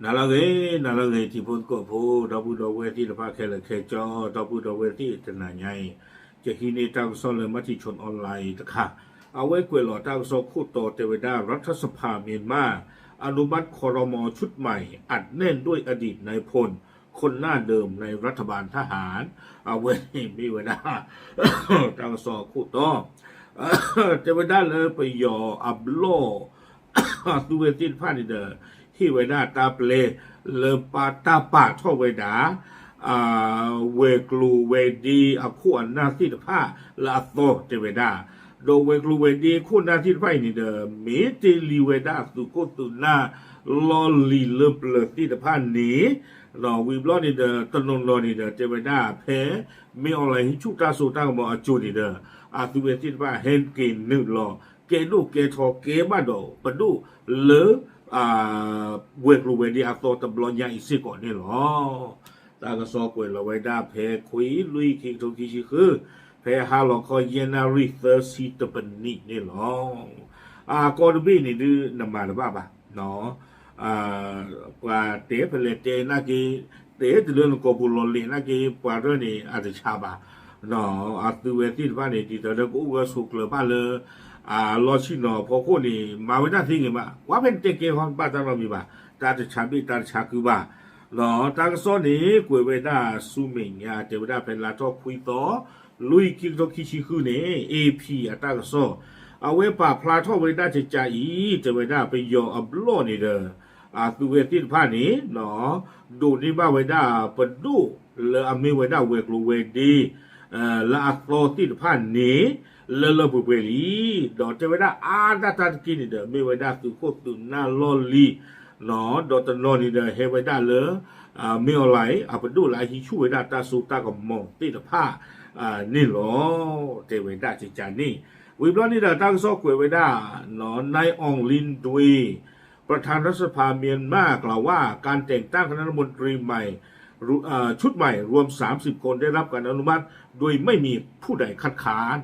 นาละเกที่พ้นก็พูดบุดเวที่ละพาแค่ละแค่จอดบุดเวที่จะนานไงจะฮินีตั้งซ้อนเลยมาที่ชนออนไลน์ตะค่ะเอาไว้กวยหล่อตั้งซ้อนคู่ต่อเทวดารัฐสภาเมียนมาอนุมัติครม.ชุดใหม่อัดแน่นด้วยอดีตนายพลคนหน้าเดิมในรัฐบาลทหารเอาไว้มีเวลาตั้งซ้อนคู่ต่อเทวดาเลยไปยออับโลตัวเวทีพานิเดอร์ที่เวดาตาเปลเลปาตาปาท่อเวดาเวกลูเวดีคู่อันนาที่ผ้าลาโตเทเวดาโดเวกลูเวดีคู่นาที่ผ้านี่เดอมีติลีเวดาสุโกตุนาลอลีเลเปลที่ผ้านี้เราวิบล้อนี่เดอตนนลอนี่เดอเทเวดาเพมีอะไรให้ชุกตาสูตาบอกจูนี่เดอตัวเวทีผ้าเฮนกินนึกลอเกลูเกทอเกมาโดปดูเลเวกลูเวดีอัตโตตบลอนยาอิสิก่อนนี่หรอตากระสอบเวลาไว้ได้เพคุยลุยคิงทุกทีคือเพฮาลอกอยานาริเตอร์ซีตเป็นนี่หรอกอดบีนี่ดูนำมาหรือเปล่าเนาะว่าเตะเพลเตนักกีเตะจะเรื่องกบุลลีนักกีปวดเรื่องนี้อาจจะชาบะเนาะตัวเวทีบ้านนี่ที่ตอนนั้นกูก็สุกเลยบ้านเลยรอชิโนพอคนนี้มาไว้ได้ที่ไงบ้างว่าเป็นเตะเกมของบ้านเรามีบ้างตาจะชาบีตาชาคือบ้าเนาะตากซ้อนนี้กูเวด้าซูมิงยาเจเวด้าเป็นลาทอคุยต่อลุยคิงทอคิชิคือเนี่ยเอพีตากซ้อเอาไว้ป่าพลาทอเวด้าจะจ่ายเจเวด้าไปยออับโลนี่เด้อตัวเวทีผ้านี้เนาะดูนี่บ้าเวด้าปดูเลอมีเวด้าเวกลูเวดีละอัตโตที่ผ้านี้เลบุเบลีดอเจเวด้าดาตากินเด้อมีเวด้าตุโคตุนาลอลีเนาะดอตนอนี่เด้อเฮเวด้าเลมีอะไรปดูหลายฮิชูเวด้าตาสูตากับมองที่ผ้านี่หรอเทเวด้าจิจานี่วิบล้อนี่เด้อตั้งซอกเวด้าเนาะนายอองลินดุยประธานรัฐสภาเมียนมากล่าวว่าการแต่งตั้งคณะรัฐมนตรีใหม่ชุดใหม่รวม30คนได้รับการอนุมัติโดยไม่มีผู้ใดคัดค้าน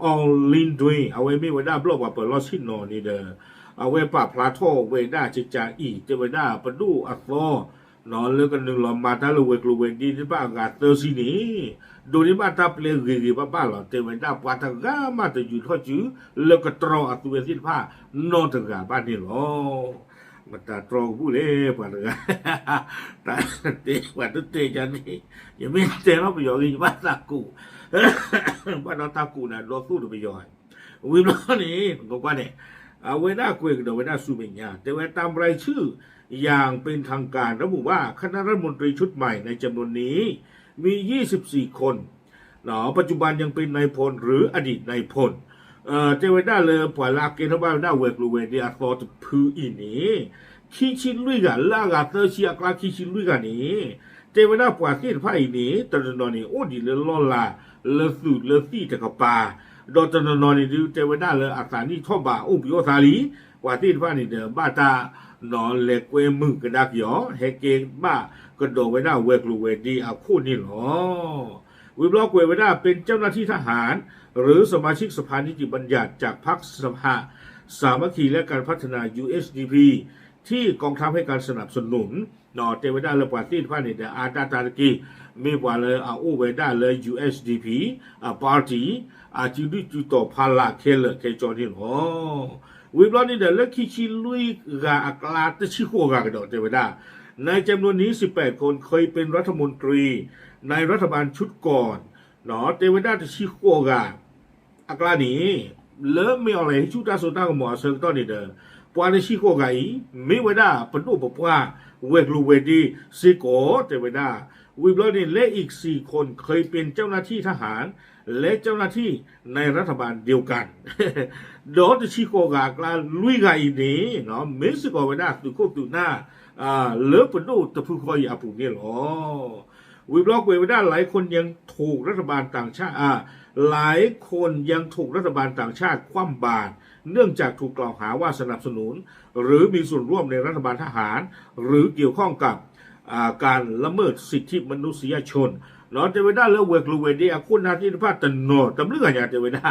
อองลินดุยเอาไว้ไม่ไว้ได้บล็อกว่าเปิดลอชินนอนี่เด้อเอาไว้ป่าพลาโตเวด้าจิจาอีเจเวด้าปดูอัตโตนอนเลือกกันหนึ่งหลอมมาตาลูเวกลูเวดีที่ป้าอากาศเตอร์ซีนี่ดูนี่มาตาเปลี่ยนกีป้าหรอเจเวด้าปาตากามาแต่อยู่ท่อจื้อเลือกกระตรออัตเวสิผ้านอนตากาบ้านนี่หรอมาตาตรองผู้เล่ปาตากาตาเตะว่าตุเตจันนี่ยังไม่เจอเราไปยอกิบ้านตากูบ้านเราตากูน่ะรอสู้ไปยอยวิบล้อนี่ก็ว่าเนี่ยเอาไว้หน้าคุยกันเอาไว้หน้าสู้เป็นยาแต่ว่าตามรายชื่ออย่างเป็นทางการระบุว่าคณะรัฐมนตรีชุดใหม่ในจำนวนนี้มี24คนเนาะปัจจุบันยังเป็นนายพลหรืออดีตนายพลเจเวด้าเลยปล่อยลาเกนบ้านหน้าเวกลูเวเดียฟอร์ตพืออีนี้คิชินลุยกันลากาเตอร์เชียกลาคิชินลุยกันนี้เจเวด้าปล่อยที่ผ้าอีนี้ตอนนอนนี่โอ้ดีเลยล่อลาเลสูเลซี่ตะกปาดอนตอนนอนนี่ดูเจเวด้าเลยอาสานี่ชอบบ่าอุ้มปิโอซาลีกว่าที่ผ้านี่เดิมบ้าตานอนเล็กเวมึงกระดักหยอเฮเกงบ้ากระโดดไว้หน้าเวกลูเวดีคู่นี่หรอวิบล็อกเวด้าเป็นเจ้าหน้าที่ทหารหรือสมาชิกสภานิติบัญญัติจากพรรคสภาสามัคคีและการพัฒนา USDP ที่กองทัพให้การสนับสนุนนอเตเวด้าและปาร์ตี้พานิเดอาตาตากีมีกว่าเลยอูเวด้าเลย USDP ปาร์ตี้จิดิจุโตพาลาเคจอนี่หรอวิบล้อนี่เดลคิชิลุยกาอักลาตชิโกกากระโดดเทวดาในจำนวนนี้18คนเคยเป็นรัฐมนตรีในรัฐบาลชุดก่อนเนาะเทวดาตชิโกกาอักลานี้เริ่มไม่อะไรชุดตาสุดตากับหมอเซิงตอนนี้เด้อปานชิโกกาอีไม่เวดาปนุปปว่าเวกลูเวดีซิโกเทวดาวิบล้อนี่และอีก4คนเคยเป็นเจ้าหน้าที่ทหารและเจ้าหน้าที่ในรัฐบาลเดียวกันโดดชิโกกากลาลุยกาอีนี้เนาะเม็กซิโกเวด้าตุโกตุน่าเลิฟปดูตะพูคอยอาปุเนี่ยหรอวิบล็อกเวด้าหลายคนยังถูกรัฐบาลต่างชาติหลายคนยังถูกรัฐบาลต่างชาติคว่ำบาตรเนื่องจากถูกกล่าวหาว่าสนับสนุนหรือมีส่วนร่วมในรัฐบาลทหารหรือเกี่ยวข้องกับการละเมิดสิทธิมนุษยชนเนาะเทวดาเลือกเวกลูเวดีคุณนาที่พาตันโนตำลึงอะไรเทวดา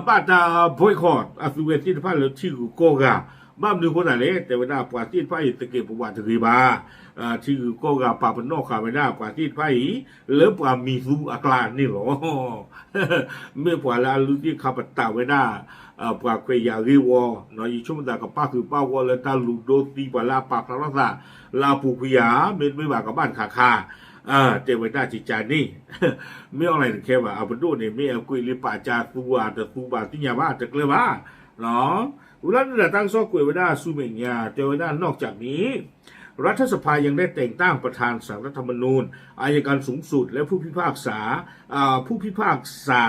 บ้าตาบอยคอร์ดสุเวทีพาเลือกที่โกกา บ้านดูคนไหนแต่เวลาปาตีไฟตะเกียบประวัติรีบาที่ก็กับปาปนนอกขาไม่ได้ปาตีไฟเลิปว่ามีซูอากลานนี่หรอเมื่อปาลาลุที่ขับตาไว้ได้ปาเกยารีวอเนาะยิ่งช่วงแต่กับป้าคือป้าวอลตาลูโดตีปาลาปาคาราซาลาปูพิยาไม่ว่ากับบ้านขาคาเทวดาจิจานี่ไม่อะไรแค่ว่าเอาไปดูเนี่ยไม่เอากุยลิปาจาตูอาแต่ตูบาที่ยาบ้าจะเกลือบ้าเนาะอุลันแต่ตั้งซอกกุยเวดาซูเมญาเทวดานอกจากนี้รัฐสภายังได้แต่งตั้งประธานศาลรัฐธรรมนูญอัยการสูงสุดและผู้พิพากษา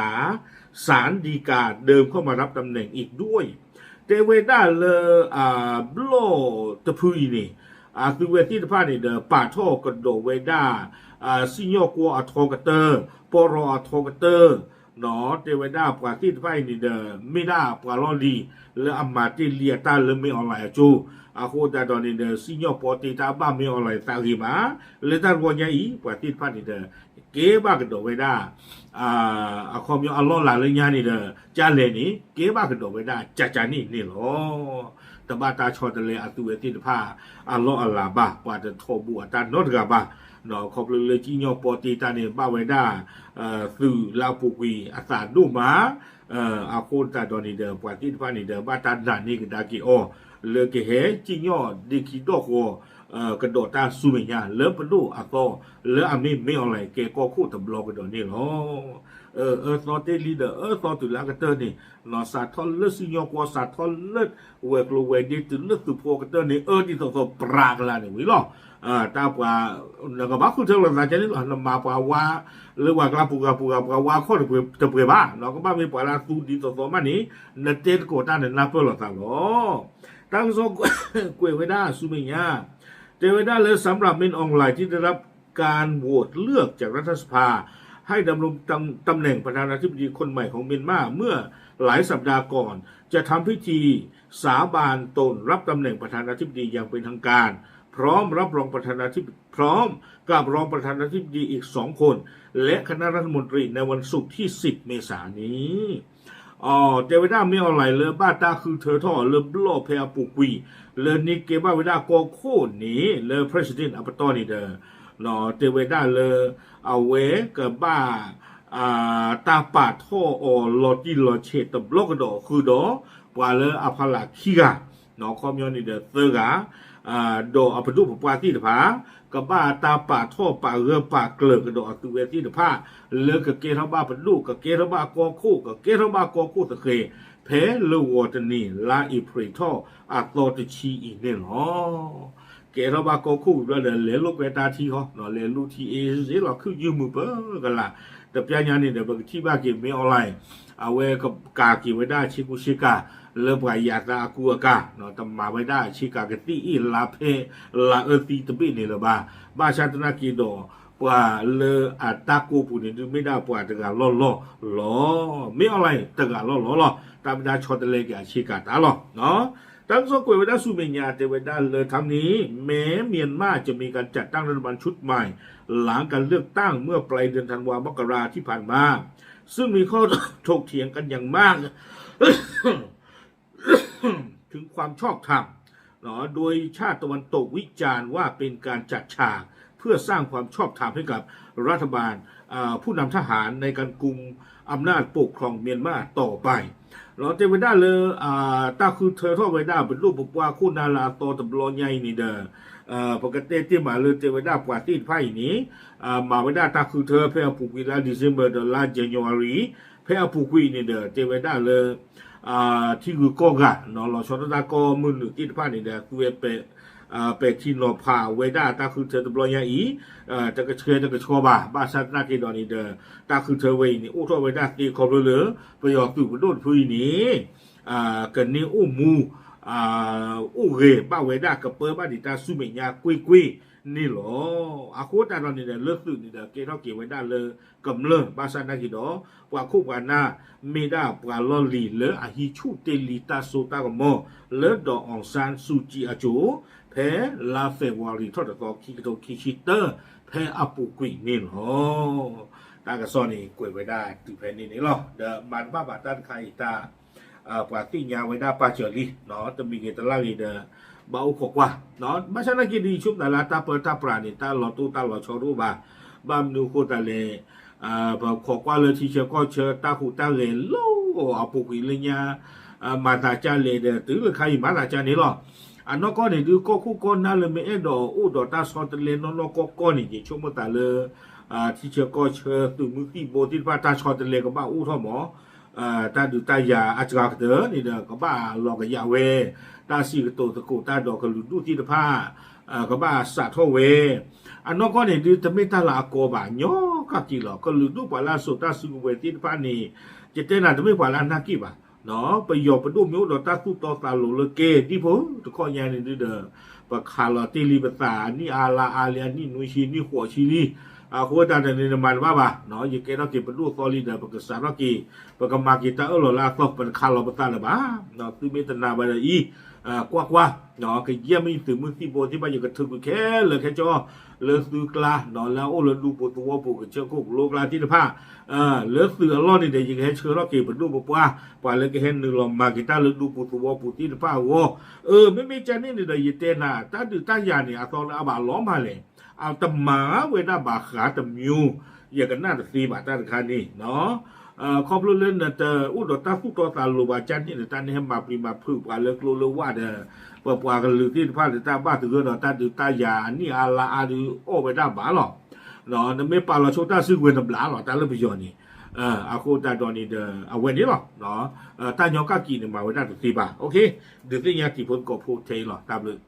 ศาลฎีกาเดิมเข้ามารับตำแหน่งอีกด้วยเทวดาเลบโลตะพุยนี่คือเวทีท่านี่เดป่าท่อกระโดเวด้าซิโยกัวอัทอกเตอร์ปรออัทอกเตอร์เนาะเทวดาป่าที่ท่านี่เดไม่ได้ป่าลอดีและอามาติเลียตาเลไม่ออนไลน์จูโคตาดอนนี่เดซิโยปอติตาบ้าไม่ออนไลน์ตาหิมาเลตาวัญญาอีป่าที่ท่านี่เดเก็บบ้ากระโดเวด้าคอมยอัลลอฮ์หลานเลยญานี่เดจาเลนี่เก็บบ้ากระโดเวด้าจ่านี่หรอตบาตาชอตะเลอตุเวติผ้าอัลลอฮ์อัลลาบะปาจะโทบัวตานอดกะบะเนาะขอบเลยจิญอปอติตาเนี่ยบาไวดาสื่อลาวปุกีอาสาดูมาอาโคตาดอนิเดอปาติผ้านี่เดบาตาดานี่กดากิโอเลเกเฮจิญอดิคิโดโคกระโดดตาซูเมียเลิฟปดูอาโตเลออามิไม่อะไรเกก็คู่ตบลอกระโดดนี่เนาะซอเตลีเดอซอตุลากระเตอร์นี่นอสาทอลเลสิญอกว่าสาทอลเลเวกโลเวดิตุเลตุโพกระเตอร์นี่ที่ตัวปรากลานี่วิลอตาปว่าแล้วก็บักคุณเทลนาจะนี่นำมาปว่าหรือว่ากลาปูว่าข้อจะเปบ้าเนาะก็บ้ามีปลาตูดีตัวมันนี่นเตโกตาเนี่ยนับเปิลตาโลตั้งโซกวยเวด้าซูเมียเทวดาเลยสำหรับมินออนไลน์ที่ได้รับการโหวตเลือกจากรัฐสภาให้ดำรงตำแหน่งประธานาธิบดีคนใหม่ของเมียนมาเมื่อหลายสัปดาห์ก่อนจะทำพิธีสาบานตนรับตำแหน่งประธานาธิบดีอย่างเป็นทางการพร้อมรับรองประธานาธิบดีพร้อมกับรองประธานาธิบดีอีก2 คนและคณะรัฐมนตรีในวันศุกร์ที่10 เมษายนนี้เทวดาไม่อะไรเลยบ้าตาคือเธอท่อเลยบลอเพอปุกวีเลยนิเกบ้าเวดาโกโคนี้เลย president อัปตอนี่เดอเนาะเทวดาเลยเอาเวกับบ้าตาปาท่อลอจิลอเชตบล็อกดอคือดอปาเลอพาลาคิกาเนาะคอมยอนี่เดอเตกาดออปดุปปาที่ผากับบ้าตาปาท่อปาเรือปาเกลือกดอตุเวที่ผาเลอกเกทบ้าปดุกเกทบ้ากอคู่กับเกทบ้ากอคู่ตะเคเพลวอตนีลาอิพริทออัตโตตชีอีเนี่ยเนาะเกเราบากคู่แล้วเลลูกเวตาทีเขาเนาะเลลูทีเอเซเราคือยืมมือเปิ้ลกันละแต่พี่ยานี่เดี๋ยวบางที่บ้ากินไม่ออนไลน์เอาไว้กับกากิไว้ได้ชิกุชิกาเริ่มไปอยากจะกูกาเนาะทำมาไว้ได้ชิกากตีอีลาเพลาตีตบีนี่ละบ้าชาตนากิโดว่าเลอตากูปุ่นนี่ไม่ได้ปว่าตะกาล้อไม่อะไรตะกาล้อตามดาชอตเลกาชิกาตาล้อเนาะตั้งสกุลเวดาซูเมญาเทวดาเลยทั้งนี้แม้เมียนมาจะมีการจัดตั้งรัฐบาลชุดใหม่หลังการเลือกตั้งเมื่อปลายเดือนธันวาคมมกราที่ผ่านมาซึ่งมีข้อถกเถียงกันอย่างมาก ถึงความชอบธรรมเนาะโดยชาติตะวันตกวิจารณ์ว่าเป็นการจัดฉากเพื่อสร้างความชอบธรรมให้กับรัฐบาลผู้นำทหารในการกุมอำนาจปกครองเมียนมาต่อไปเราเทวดาเลยตาคือเธอท่อไว้ได้เป็นรูปบอกว่าคู่นาลาโตตบลอใหญ่นี่เด้อปกติที่มาเลยเทวดาปวาตีไพ่นี้มาไว้ได้ตาคือเธอเพื่อผูกวิลาดิเซมเบอร์ดอลลาร์เจนยอรีเพื่อผูกวินี่เด้อเทวดาเลยที่คือก็กะเนาะเราชดตาก็มือหนึ่งที่ไพ่นี่เด้อคือเป็ที่นอพาเวด้าตาคือเธอตบลอใหญ่จะกระเชยจะกระชอบบ้าชัดนาคีดอนี่เด้อตาคือเธอเวนี่อู้ท่อเวด้าตีขอบเหลือประโยชน์ตื่นประโดดพื้นนี้กันนี้อู้มูอู้เรบ้าเวด้ากับเปิดบ้าดิตาซูเมียกุยนี่หรออาคูตาดอนนี่เด้อเลิกตื่นนี่เด้อเกเท่าเกี่ยวไว้ได้เลยกำเลิกบ้าชัดนาคีดอว่าคู่กันหน้าไม่ได้ปลาลอลีเลยอาฮิชูเตลีตาโซตากมอเลยดอกอองซานซูจีอาจูแพ้ลาเฟวารีทอดต่อคิโตคิชิเตอร์แพ้อาปูกุยนี่หรอตากระซอนี่กวยไว้ได้ติแผ่นนี่หรอเดอมันบ้าบาตันไคตา ปาติญาไว้ได้ปาเจลีเนาะตมีเกตลาลีเดบ่าวขกว่าเนาะมาชนะกิดีชุบนาลาตาเปิดตาปราณีตาหลอตูตาหลอชอรูบาบามนูโคตาเลบ่ขกว่าเลยที่เชก็เชตาหูตาเลโลอาปุกิเลญามาตาจาเลเดตือเลยใครมาตาจานี่หรออันนั้นก็เนี่ยดูก็คู่คนนั่นเลยไม่เอ็ดอูดอตาสอนตะเลนนก็ก้อนนี่ช่วงเมื่อตาเลยที่เชก็เชตุมือที่โบที่ว่าตาสอนตะเลก็บ้าอู้ท่อหมอตาดูตายาอาจารย์เด้อนี่เด้อก็บ้าหลอกกับยาเวตาสีกโตตะโกตาดอกกลุดูที่ตะผ้าก็บ้าสัตว์ท่อเวอันนั้นก็เนี่ยดูจะไม่ตาลาโกบ้าย่อกักกี่หรอกก็ลุดูปาลาสุตาสุเวที่ตะผ้านี่จะเต้นอะไรไม่ปาลานักกี่บ้าเนาะไปหยอกไปดูมิ้วดอกตาคู่ต่อตาหลุดเกที่ผมทุกข้อยานี่เด้อปะคาลอติลิบตานี่อาลาอาเลียนี่นุชีนี่หัวชีนี่หัวตาในน้ำมันว่าบ่าเนาะยังเกเราเก็บไปดูซอลีเดอร์ปะกษาเรากี่ปะกมากิตาลอลาตอกเป็นคาลอปตาละบ้าเนาะคือเมตนาบาลอีกว่าเนาะก็เยี่ยมไม่ถึงมือที่โบที่บ้านอยู่กับถึงแค่เลยแค่จอเลือซื้อกลาเนาะแล้วเราดูปตัวปูกับเชือกกุกโลกลาที่ผ้าเลือซื้อล้อนี่เดี๋ยวยังให้เชื้อเราเก็บไปดูปว่าปว่าเลยก็เห็นหนึ่งลมมากิตาเลือดูปตัวปูที่ผ้าวัวไม่มีจานนี่เดี๋ยวยึดเต้นนะตาดูตายานี่อาตอนอาบาล้อมมาเลยเอาตำหมาเวลาบาขาตำมิวอย่างกันหน้าตะซีบาตาตะคานี่เนาะขอบเล่นนะเตออุดตาคู่ตัวตาลูบาจันนี่ตาเนี่ยมาปริมาพึ่งว่าเลิกโลว่าเด้อปว่ากันลือที่ผ้าตาบ้าถือเนาะตาดูตายานี่อาลาอาดูโอไปได้บ้าหรอเนาะนั่นไม่ปาเราโชตาซื้อเงินตำหลาหรอตาเลิกไปย้อนนี่อาโคตาตอนนี้เด้อเอาเว้นนี่หรอเนาะตาหยอกกากีเนี่ยมาไว้ได้ตะซีบาโอเคเดี๋ยวที่ยาที่พ้นก็พูดเทหรอตามเลย